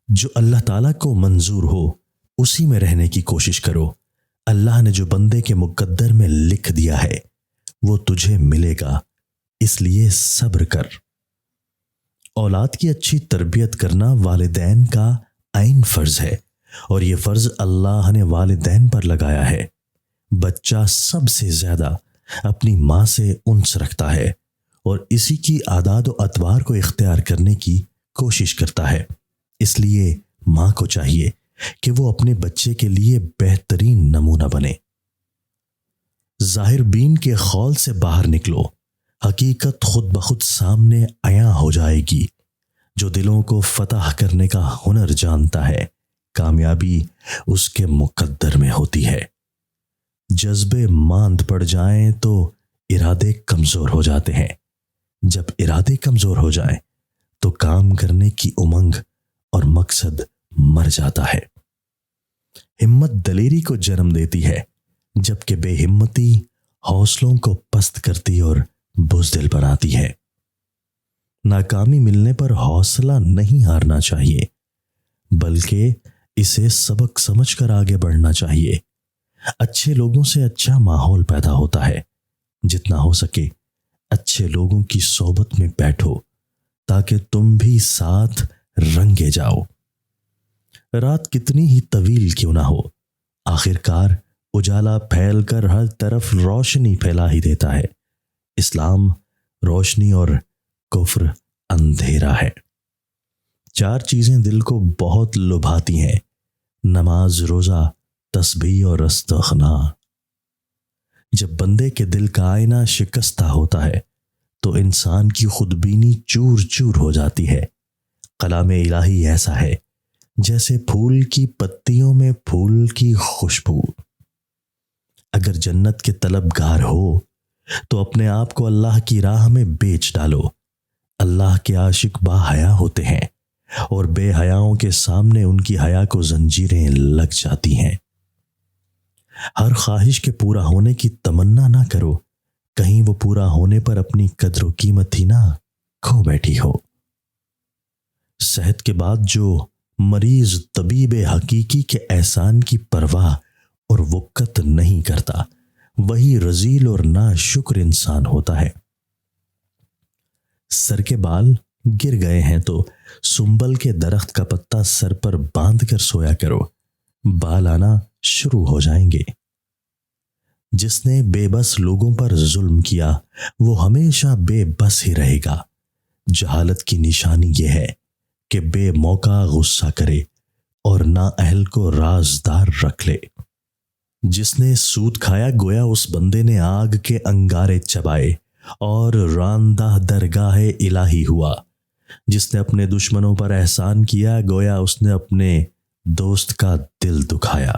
جو اللہ تعالیٰ کو منظور ہو اسی میں رہنے کی کوشش کرو۔ اللہ نے جو بندے کے مقدر میں لکھ دیا ہے وہ تجھے ملے گا، اس لیے صبر کر۔ اولاد کی اچھی تربیت کرنا والدین کا عین فرض ہے، اور یہ فرض اللہ نے والدین پر لگایا ہے۔ بچہ سب سے زیادہ اپنی ماں سے انس رکھتا ہے اور اسی کی عادات و اطوار کو اختیار کرنے کی کوشش کرتا ہے۔ اس لیے ماں کو چاہیے کہ وہ اپنے بچے کے لیے بہترین نمونہ بنے۔ ظاہر بین کے خول سے باہر نکلو، حقیقت خود بخود سامنے عیاں ہو جائے گی۔ جو دلوں کو فتح کرنے کا ہنر جانتا ہے، کامیابی اس کے مقدر میں ہوتی ہے۔ جذبے ماند پڑ جائیں تو ارادے کمزور ہو جاتے ہیں، جب ارادے کمزور ہو جائیں تو کام کرنے کی امنگ اور مقصد مر جاتا ہے۔ ہمت دلیری کو جنم دیتی ہے، جبکہ بے ہمتی حوصلوں کو پست کرتی اور بزدل بناتی ہے۔ ناکامی ملنے پر حوصلہ نہیں ہارنا چاہیے، بلکہ اسے سبق سمجھ کر آگے بڑھنا چاہیے۔ اچھے لوگوں سے اچھا ماحول پیدا ہوتا ہے۔ جتنا ہو سکے اچھے لوگوں کی صحبت میں بیٹھو تاکہ تم بھی ساتھ رنگے جاؤ۔ رات کتنی ہی طویل کیوں نہ ہو، آخر کار اجالا پھیل کر ہر طرف روشنی پھیلا ہی دیتا ہے۔ اسلام روشنی اور کفر اندھیرا ہے۔ 4 چیزیں دل کو بہت لبھاتی ہیں: نماز، روزہ، تسبیح اور استغنا۔ جب بندے کے دل کا آئینہ شکستہ ہوتا ہے تو انسان کی خودبینی چور چور ہو جاتی ہے۔ کلام الہی ایسا ہے جیسے پھول کی پتیوں میں پھول کی خوشبو۔ اگر جنت کے طلبگار ہو تو اپنے آپ کو اللہ کی راہ میں بیچ ڈالو۔ اللہ کے عاشق با حیا ہوتے ہیں اور بے حیاؤں کے سامنے ان کی حیا کو زنجیریں لگ جاتی ہیں۔ ہر خواہش کے پورا ہونے کی تمنا نہ کرو، کہیں وہ پورا ہونے پر اپنی قدر و قیمت ہی نہ کھو بیٹھی ہو۔ صحت کے بعد جو مریض طبیب حقیقی کے احسان کی پرواہ اور وقت نہیں کرتا، وہی رذیل اور ناشکر انسان ہوتا ہے۔ سر کے بال گر گئے ہیں تو سنبل کے درخت کا پتا سر پر باندھ کر سویا کرو، بال آنا شروع ہو جائیں گے۔ جس نے بے بس لوگوں پر ظلم کیا وہ ہمیشہ بے بس ہی رہے گا۔ جہالت کی نشانی یہ ہے کہ بے موقع غصہ کرے اور نااہل کو رازدار رکھ لے۔ جس نے سود کھایا گویا اس بندے نے آگ کے انگارے چبائے اور راندہ درگاہ الہی ہوا۔ جس نے اپنے دشمنوں پر احسان کیا گویا اس نے اپنے دوست کا دل دکھایا۔